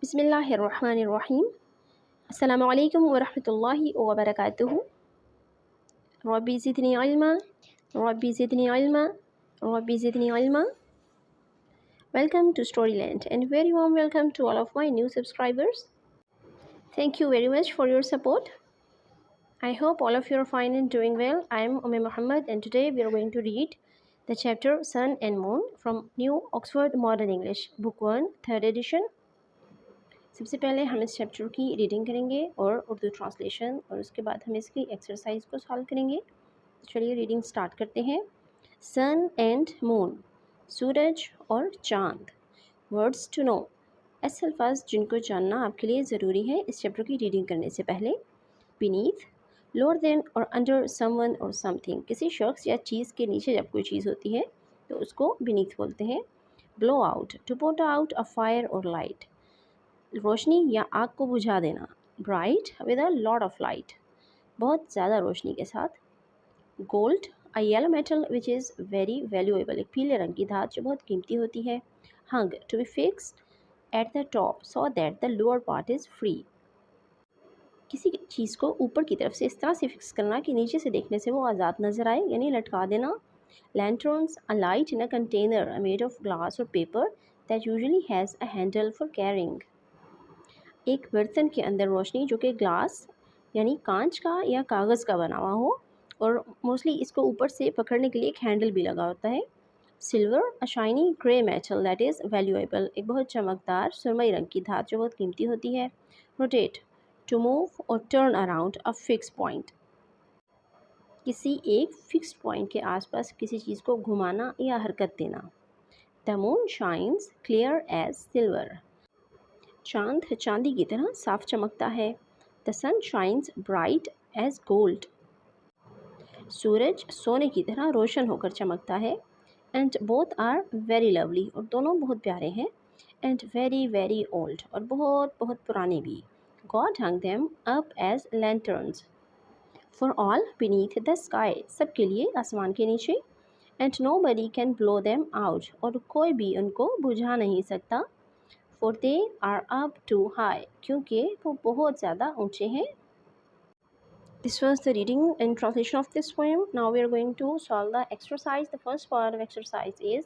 बिस्मिल्लाहिर्रहमानिर्रहीम। अस्सलामु अलैकुम वरहमतुल्लाहि वबरकातुहू। रब्बी ज़िदनी इल्मा, रब्बी ज़िदनी इल्मा, रब्बी ज़िदनी इल्मा। Welcome to Storyland and very warm welcome to all of my new subscribers. Thank you very much for your support. I hope all of you are fine and doing well. I am Muhammad and today we are going to read the chapter Sun and Moon from New Oxford Modern English, Book 1, 3rd edition. सबसे पहले हम इस chapter की reading करेंगे और Urdu translation, और उसके बाद हम इसकी एक्सरसाइज को सॉल्व करेंगे। चलिए रीडिंग स्टार्ट करते हैं। सन एंड मून, सूरज और चांद। वर्ड्स टू नो, ऐसे अल्फाज जिनको जानना आपके लिए ज़रूरी है इस चैप्टर की रीडिंग करने से पहले। बीनीथ, लोअर देन और अंडर समवन और समथिंग, किसी शख्स या चीज़ के नीचे जब कोई चीज़ होती है तो उसको बीनीथ बोलते हैं। Blow out, to put out a fire और लाइट, रोशनी या आग को बुझा देना। Bright, with a lot of light, बहुत ज़्यादा रोशनी के साथ। Gold, a yellow metal which is very valuable, एक पीले रंग की धात जो बहुत कीमती होती है। Hung, to be fixed at the top so that the lower part is free, किसी चीज़ को ऊपर की तरफ से इस तरह से फिक्स करना कि नीचे से देखने से वो आज़ाद नज़र आए, यानी लटका देना। Lanterns, a light in a container made of glass और paper that usually has a handle for carrying, एक बर्तन के अंदर रोशनी जो कि ग्लास यानी कांच का या कागज़ का बना हुआ हो और मोस्टली इसको ऊपर से पकड़ने के लिए एक हैंडल भी लगा होता है। Silver, a shiny grey metal that is valuable, एक बहुत चमकदार सुरमई रंग की धात जो बहुत कीमती होती है। रोटेट, टू मूव और turn around a fix point, किसी एक फिक्स्ड पॉइंट के आसपास किसी चीज़ को घुमाना या हरकत देना। The moon shines clear as silver, चांद चांदी की तरह साफ चमकता है। The sun shines bright as gold, सूरज सोने की तरह रोशन होकर चमकता है। And both are very lovely, और दोनों बहुत प्यारे हैं। एंड वेरी वेरी ओल्ड, और बहुत बहुत पुराने भी। God hung them up as lanterns for all beneath the sky, सबके लिए आसमान के नीचे। And nobody can blow them out, और कोई भी उनको बुझा नहीं सकता। For they are up too high, क्योंकि वो बहुत ज़्यादा ऊंचे हैं। This was the reading and translation of this poem. Now we are going to solve the exercise. The first part of exercise is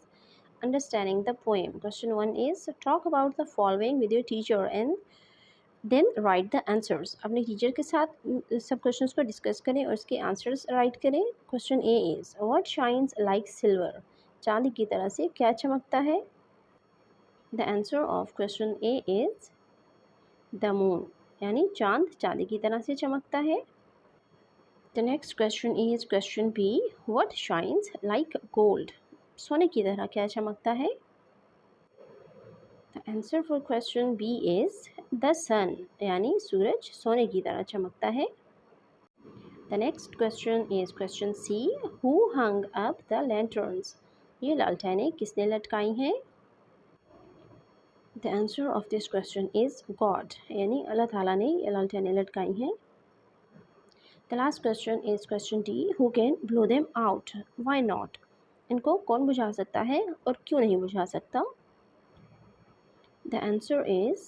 understanding the poem. Question 1 is talk about the following with your teacher and then write the answers. अपने teacher के साथ सब questions को discuss करें और इसके answers right करें। Question A is what shines like silver? चांदी की तरह से क्या चमकता है? The answer of question A is the moon, यानी चांद चांदी की तरह से चमकता है। The next question is question B, what shines like gold? सोने की तरह क्या चमकता है? The answer for question B is the sun, यानी सूरज सोने की तरह चमकता है। The next question is question C, who hung up the lanterns? ये लालटेनें किसने लटकाई हैं? The answer of this question is God, यानी अल्लाह ताला ने ये लालटेनें लटकाई हैं। The last question is question D, who can blow them out? Why not? इनको कौन बुझा सकता है और क्यों नहीं बुझा सकता? The answer is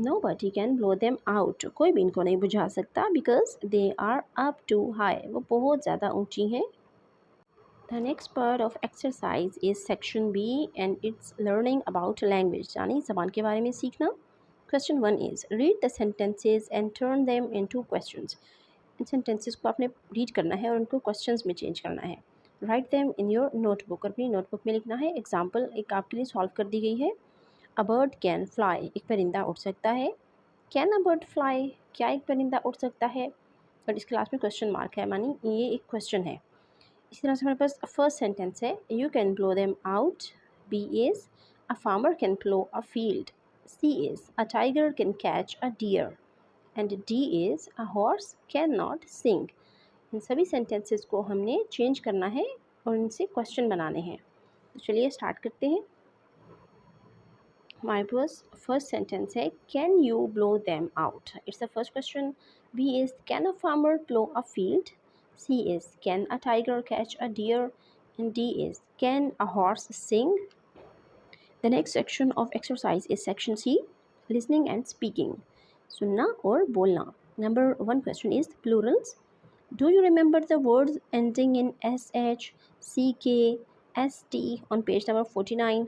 nobody can blow them out. कोई भी इनको नहीं बुझा सकता because they are up too high. वो बहुत ज़्यादा ऊंची हैं। The next part of exercise is section B and it's learning about language, यानी ज़बान के बारे में सीखना। Question 1 is read the sentences and turn them into questions. In sentences को आपने read करना है और उनको questions में change करना है। Write them in your notebook, और अपनी notebook में लिखना है। Example एक आपके लिए solve कर दी गई है। A bird can fly, एक परिंदा उड़ सकता है। Can a bird fly? क्या एक परिंदा उड़ सकता है? और इस क्लास में question mark है, मानी ये एक question है। इसी तरह से हमारे पास फर्स्ट सेंटेंस है you can blow them out. B is a farmer can plough a field. C is a tiger can catch a deer. And D is a horse can not sing. इन सभी sentences को हमने change करना है और इनसे question बनाने हैं। तो चलिए स्टार्ट करते हैं। हमारे पास फर्स्ट सेंटेंस है can you blow them out, it's the first question. B is can a farmer plow a field. C is can a tiger catch a deer, and D is can a horse sing. The next section of exercise is section C. Listening and speaking, सुनना और बोलना. Number 1 question is Plurals. Do you remember the words ending in SH, CK, ST on page number 49?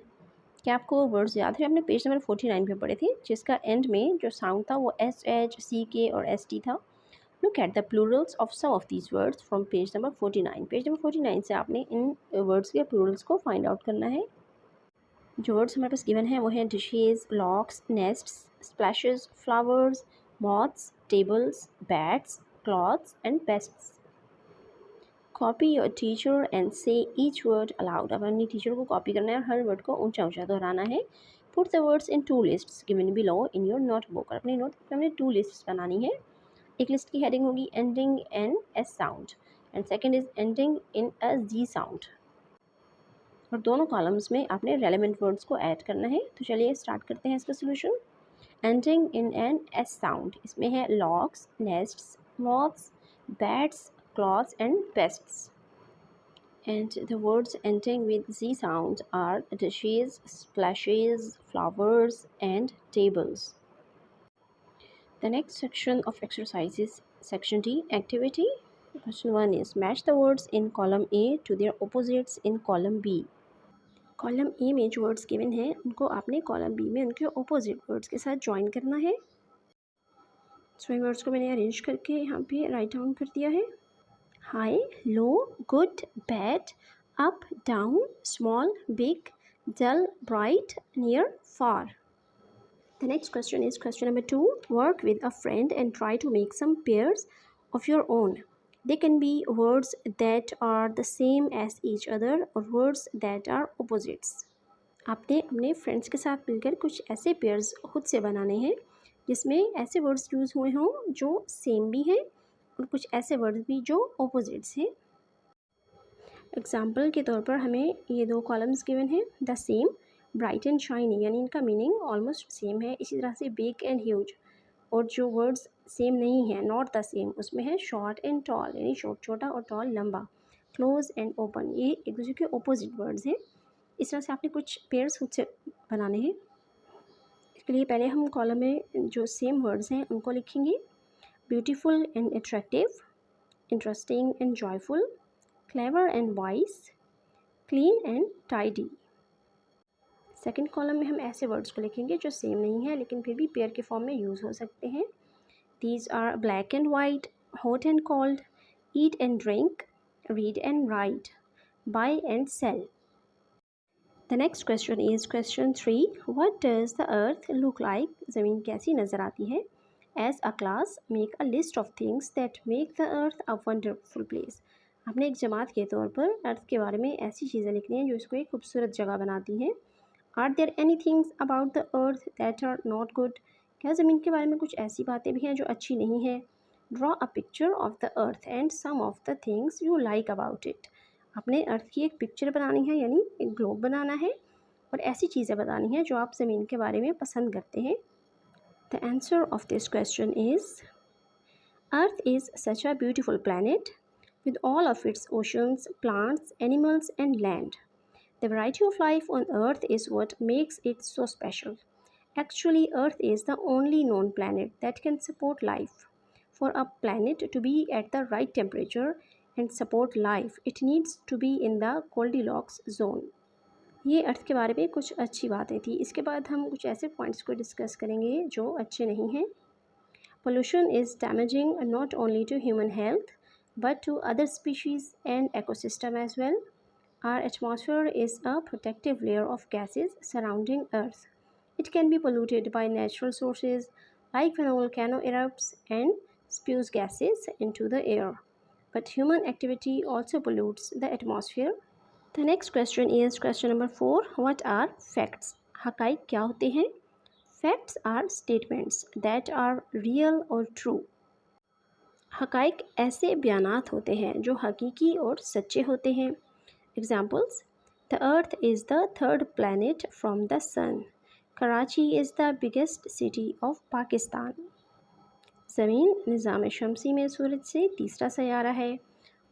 क्या आपको words याद है? आपने page number 49 पे पढ़े थे, जिसका एंड में जो साउंड था वो SH, CK और ST था. Look at the plurals of some of these words from page number 49. Page number 49 से आपने इन वर्ड्स के प्लूरल्स को फाइंड आउट करना है. जो वर्ड्स हमारे पास गिवन है वो हैं dishes, locks, nests, splashes, flowers, moths, tables, bats, clothes and pests. Copy your teacher and से ईच वर्ड अलाउड. अब अपनी टीचर को कॉपी करना है और हर वर्ड को ऊंचा ऊंचा दोहराना है. Put the words in 2 lists given below in your notebook. और अपनी नोटबुक में हमने 2 लिस्ट्स बनानी है. एक लिस्ट की हेडिंग होगी ending in S sound and second is ending in a G sound. और दोनों कॉलम्स में आपने रेलेवेंट वर्ड्स को ऐड करना है. तो चलिए स्टार्ट करते हैं इसका solution. Ending in an S sound, इसमें है locks, nests, moths, bats, clothes and pests. And the words ending with Z sound are dishes, splashes, flowers, and tables. The next section of exercise is section D, activity. Question 1 is match the words in column A to their opposites in column B. Column A में जो words given हैं उनको आपने column B में उनके opposite words के साथ join करना है. सो इन वर्ड्स को मैंने अरेंज करके यहाँ पे राइट डाउन कर दिया है. High, low, good, bad, up, down, small, big, dull, bright, near, far. The next question is question number 2. Work with a friend and try to make some pairs of your own. They can be words that are the same as each other or words that are opposites. आपने अपने friends के साथ मिलकर कुछ ऐसे pairs खुद से बनाने हैं जिसमें ऐसे वर्ड्स यूज़ हुए हों जो सेम भी हैं और कुछ ऐसे वर्ड्स भी जो ऑपोजिट्स हैं. एग्जाम्पल के तौर पर हमें ये 2 कॉलम्स गिवन हैं. The same, bright and shiny, यानी इनका मीनिंग ऑलमोस्ट सेम है. इसी तरह से बिग एंड ह्यूज, और जो वर्ड्स सेम नहीं हैं, नॉट द सेम, उसमें है शॉर्ट एंड टॉल, यानी शॉर्ट छोटा और टॉल लंबा. क्लोज एंड ओपन, ये एक दूसरे के ऑपोजिट वर्ड्स हैं. इस तरह से आपने कुछ पेयर्स खुद से बनाने हैं. इसके लिए पहले हम कॉलम में जो सेम वर्ड्स हैं उनको लिखेंगे. Beautiful and attractive, interesting and joyful, clever and wise, clean and tidy. Second column में हम ऐसे वर्ड्स को लिखेंगे जो सेम नहीं है लेकिन फिर भी पेयर के फॉर्म में यूज़ हो सकते हैं. These are black and white, hot and cold, eat and drink, read and write, buy and sell. The next question is question 3. What does the earth look like? ज़मीन कैसी नज़र आती है? As a class, make a list of things that make the earth a wonderful place. आपने एक जमात के तौर पर अर्थ के बारे में ऐसी चीज़ें लिखनी हैं जो इसको एक खूबसूरत जगह बनाती हैं. Are there any things about the earth that are not good? क्या ज़मीन के बारे में कुछ ऐसी बातें भी हैं जो अच्छी नहीं हैं? Draw a picture of the earth and some of the things you like about it. आपने अर्थ की एक पिक्चर बनानी है, यानी एक ग्लोब बनाना है और ऐसी चीज़ें बतानी हैं जो आप ज़मीन के बारे में पसंद करते हैं. The answer of this question is earth is such a beautiful planet with all of its oceans, plants, animals, and land. The variety of life on Earth is what makes it so special. Actually, Earth is the only known planet that can support life. For a planet to be at the right temperature and support life, it needs to be in the Goldilocks zone. ये अर्थ के बारे में कुछ अच्छी बातें थी. इसके बाद हम कुछ ऐसे पॉइंट्स को डिस्कस करेंगे जो अच्छे नहीं हैं. Pollution is damaging not only to human health but to other species and ecosystem as well. Our atmosphere is a protective layer of gases surrounding Earth. It can be polluted by natural sources like when a volcano erupts and spews gases into the air. But human activity also pollutes the atmosphere. The next question is question number 4. What are facts? हक़ाइक़ क्या होते हैं? Facts are statements that are real or true. हक़ाइक़ ऐसे बयानात होते हैं जो हकीकी और सच्चे होते हैं. Examples: the earth is the third planet from the sun. Karachi is the biggest city of Pakistan. ज़मीन निज़ाम शमसी में सूरज से तीसरा सैयारा है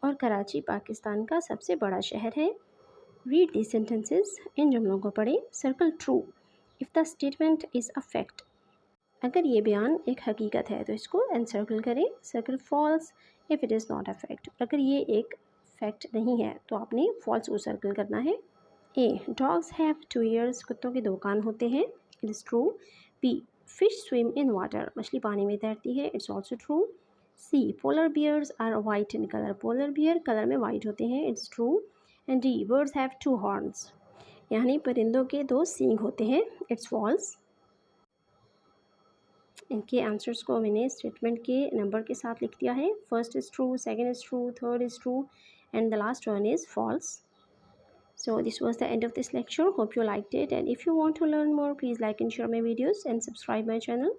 और कराची पाकिस्तान का सबसे बड़ा शहर है. रीड दी सेंटेंसेस, इन जुमलों को पढ़ें. Circle true if the statement is a fact. अगर ये बयान एक हकीकत है तो इसको एनसर्कल करें, circle false if it is not a fact. अगर ये एक फैक्ट नहीं है तो आपने फॉल्स को सर्कल करना है। ए, डॉग्स हैव 2 ईयर्स, कुत्तों के 2 कान होते हैं, it is true. B, fish swim in water, मछली पानी में तैरती है, it's also true. C, polar bears are white in colour, polar bear colour में वाइट होते हैं, it's true. And D, birds have 2 horns, यानी परिंदों के 2 सींग होते हैं, इट्स फॉल्स। इनके आंसर्स को मैंने स्टेटमेंट के नंबर के साथ लिख दिया है। First is true, second is true, third is true, and the last one is false. So this was the end of this lecture. Hope you liked it, and if you want to learn more, please like and share my videos and subscribe my channel,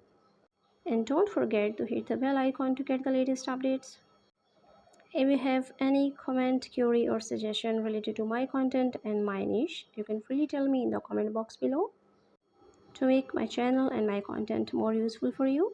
and don't forget to hit the bell icon to get the latest updates. If you have any comment, query or suggestion related to my content and my niche, you can freely tell me in the comment box below to make my channel and my content more useful for you.